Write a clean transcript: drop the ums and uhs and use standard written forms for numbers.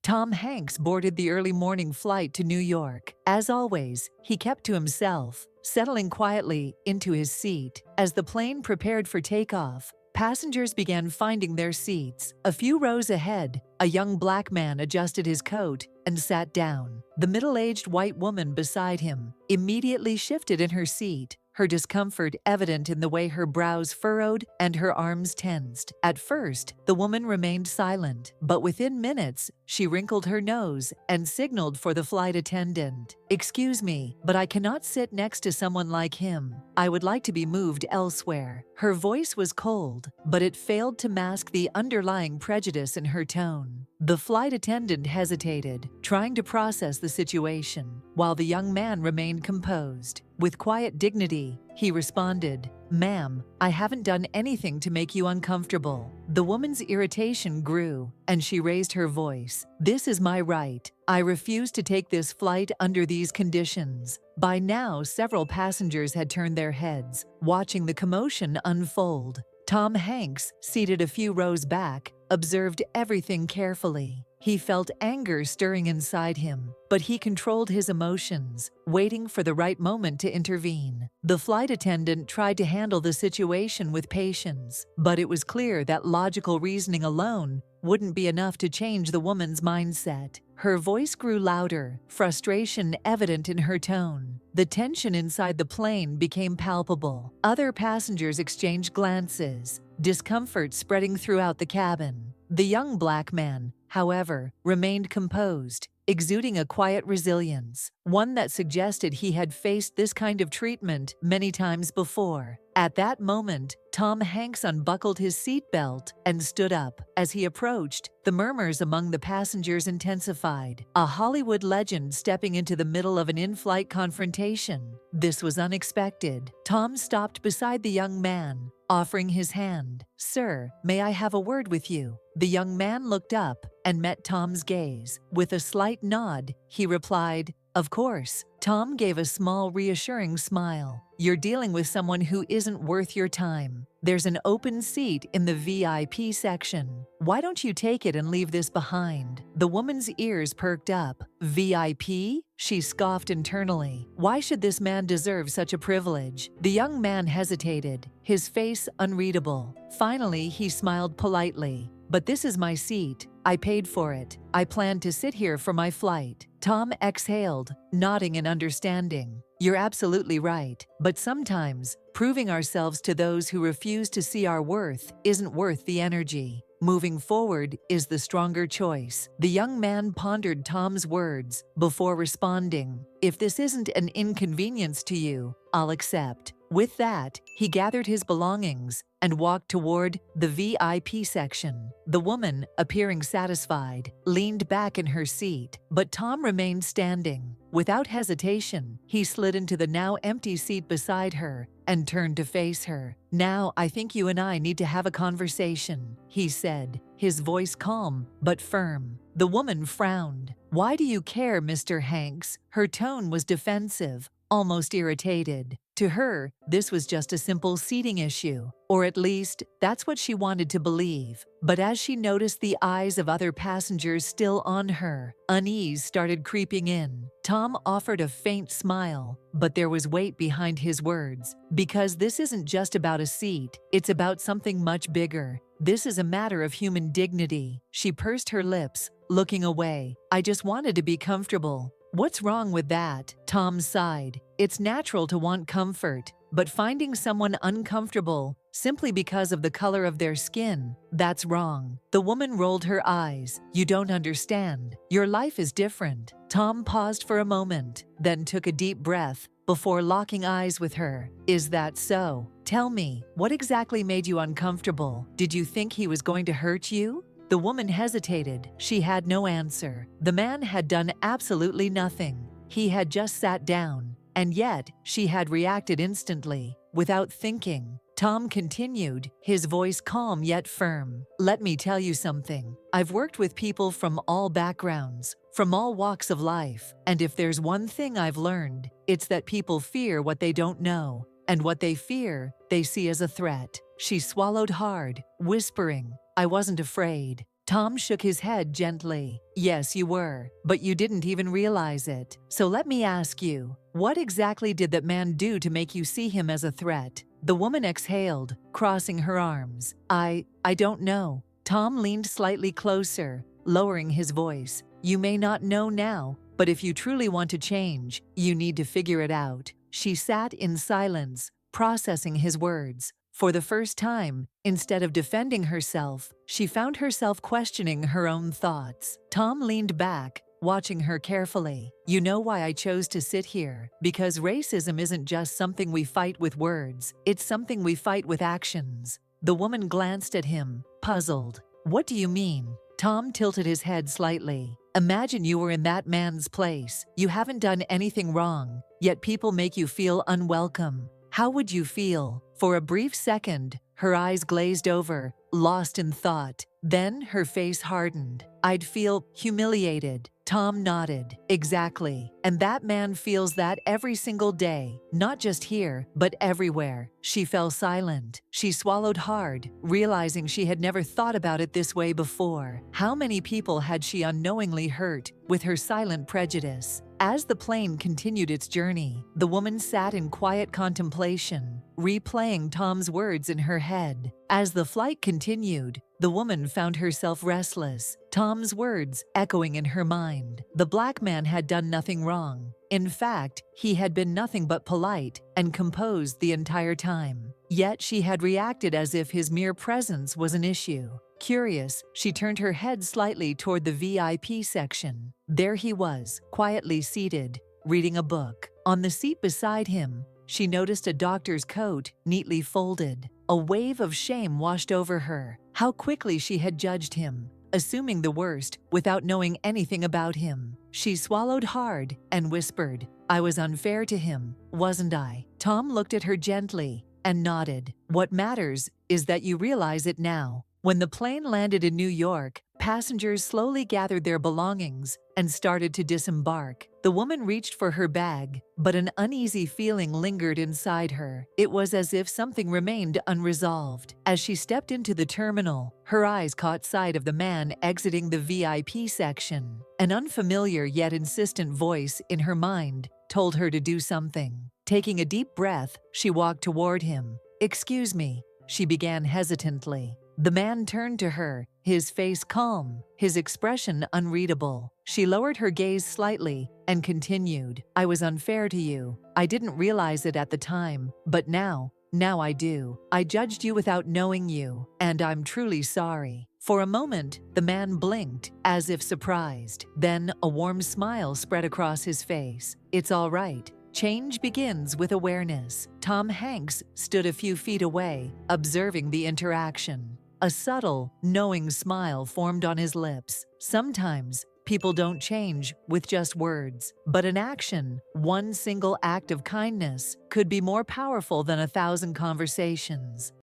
Tom Hanks boarded the early morning flight to New York. As always, he kept to himself, settling quietly into his seat. As the plane prepared for takeoff, passengers began finding their seats. A few rows ahead, a young black man adjusted his coat and sat down. The middle-aged white woman beside him immediately shifted in her seat, her discomfort evident in the way her brows furrowed and her arms tensed. At first, the woman remained silent, but within minutes, she wrinkled her nose and signaled for the flight attendant. "Excuse me, but I cannot sit next to someone like him. I would like to be moved elsewhere." Her voice was cold, but it failed to mask the underlying prejudice in her tone. The flight attendant hesitated, trying to process the situation, while the young man remained composed. With quiet dignity, he responded, "Ma'am, I haven't done anything to make you uncomfortable." The woman's irritation grew, and she raised her voice. "This is my right. I refuse to take this flight under these conditions." By now, several passengers had turned their heads, watching the commotion unfold. Tom Hanks, seated a few rows back, observed everything carefully. He felt anger stirring inside him, but he controlled his emotions, waiting for the right moment to intervene. The flight attendant tried to handle the situation with patience, but it was clear that logical reasoning alone wouldn't be enough to change the woman's mindset. Her voice grew louder, frustration evident in her tone. The tension inside the plane became palpable. Other passengers exchanged glances, discomfort spreading throughout the cabin. The young black man, however, remained composed, exuding a quiet resilience, one that suggested he had faced this kind of treatment many times before. At that moment, Tom Hanks unbuckled his seatbelt and stood up. As he approached, the murmurs among the passengers intensified. A Hollywood legend stepping into the middle of an in-flight confrontation. This was unexpected. Tom stopped beside the young man, offering his hand. "Sir, may I have a word with you?" The young man looked up and met Tom's gaze. With a slight nod, he replied, "Of course." Tom gave a small, reassuring smile. "You're dealing with someone who isn't worth your time. There's an open seat in the VIP section. Why don't you take it and leave this behind?" The woman's ears perked up. "VIP?" She scoffed internally. Why should this man deserve such a privilege? The young man hesitated, his face unreadable. Finally, he smiled politely. "But this is my seat. I paid for it. I plan to sit here for my flight." Tom exhaled, nodding in understanding. "You're absolutely right. But sometimes, proving ourselves to those who refuse to see our worth isn't worth the energy. Moving forward is the stronger choice." The young man pondered Tom's words before responding, "If this isn't an inconvenience to you, I'll accept." With that, he gathered his belongings and walked toward the VIP section. The woman, appearing satisfied, leaned back in her seat, but Tom remained standing. Without hesitation, he slid into the now empty seat beside her and turned to face her. "Now, I think you and I need to have a conversation," he said, his voice calm but firm. The woman frowned. "Why do you care, Mr. Hanks?" Her tone was defensive, almost irritated. To her, this was just a simple seating issue, or at least, that's what she wanted to believe. But as she noticed the eyes of other passengers still on her, unease started creeping in. Tom offered a faint smile, but there was weight behind his words. "Because this isn't just about a seat, it's about something much bigger. This is a matter of human dignity." She pursed her lips, looking away. "I just wanted to be comfortable." "What's wrong with that?" Tom sighed. "It's natural to want comfort, but finding someone uncomfortable simply because of the color of their skin, that's wrong." The woman rolled her eyes. "You don't understand. Your life is different." Tom paused for a moment, then took a deep breath before locking eyes with her. "Is that so? Tell me, what exactly made you uncomfortable? Did you think he was going to hurt you?" The woman hesitated. She had no answer. The man had done absolutely nothing. He had just sat down, and yet she had reacted instantly, without thinking. Tom continued, his voice calm yet firm. "Let me tell you something. I've worked with people from all backgrounds, from all walks of life, and if there's one thing I've learned, it's that people fear what they don't know, and what they fear, they see as a threat." She swallowed hard, whispering, "I wasn't afraid. Tom shook his head gently. Yes, you were, but you didn't even realize it. So let me ask you, what exactly did that man do to make you see him as a threat? The woman exhaled, crossing her arms. I don't know. Tom leaned slightly closer, lowering his voice. You may not know now, but if you truly want to change, you need to figure it out. She sat in silence, processing his words. For the first time, instead of defending herself, she found herself questioning her own thoughts. Tom leaned back, watching her carefully. You know why I chose to sit here? Because racism isn't just something we fight with words, it's something we fight with actions. The woman glanced at him, puzzled. What do you mean? Tom tilted his head slightly. Imagine you were in that man's place. You haven't done anything wrong, yet people make you feel unwelcome. How would you feel? For a brief second, her eyes glazed over, lost in thought. Then her face hardened. I'd feel humiliated. Tom nodded. Exactly. And that man feels that every single day, not just here, but everywhere. She fell silent. She swallowed hard, realizing she had never thought about it this way before. How many people had she unknowingly hurt with her silent prejudice? As the plane continued its journey, the woman sat in quiet contemplation, replaying Tom's words in her head. As the flight continued, the woman found herself restless, Tom's words echoing in her mind. The black man had done nothing wrong. In fact, he had been nothing but polite and composed the entire time. Yet she had reacted as if his mere presence was an issue. Curious, she turned her head slightly toward the VIP section. There he was, quietly seated, reading a book. On the seat beside him, she noticed a doctor's coat, neatly folded. A wave of shame washed over her. How quickly she had judged him, assuming the worst without knowing anything about him. She swallowed hard and whispered, I was unfair to him, wasn't I? Tom looked at her gently and nodded. What matters is that you realize it now. When the plane landed in New York, passengers slowly gathered their belongings and started to disembark. The woman reached for her bag, but an uneasy feeling lingered inside her. It was as if something remained unresolved. As she stepped into the terminal, her eyes caught sight of the man exiting the VIP section. An unfamiliar yet insistent voice in her mind told her to do something. Taking a deep breath, she walked toward him. Excuse me, she began hesitantly. The man turned to her, his face calm, his expression unreadable. She lowered her gaze slightly and continued, I was unfair to you. I didn't realize it at the time, but now I do. I judged you without knowing you, and I'm truly sorry. For a moment, the man blinked, as if surprised. Then a warm smile spread across his face. It's all right. Change begins with awareness. Tom Hanks stood a few feet away, observing the interaction. A subtle, knowing smile formed on his lips. Sometimes, people don't change with just words, but an action, one single act of kindness, could be more powerful than 1,000 conversations.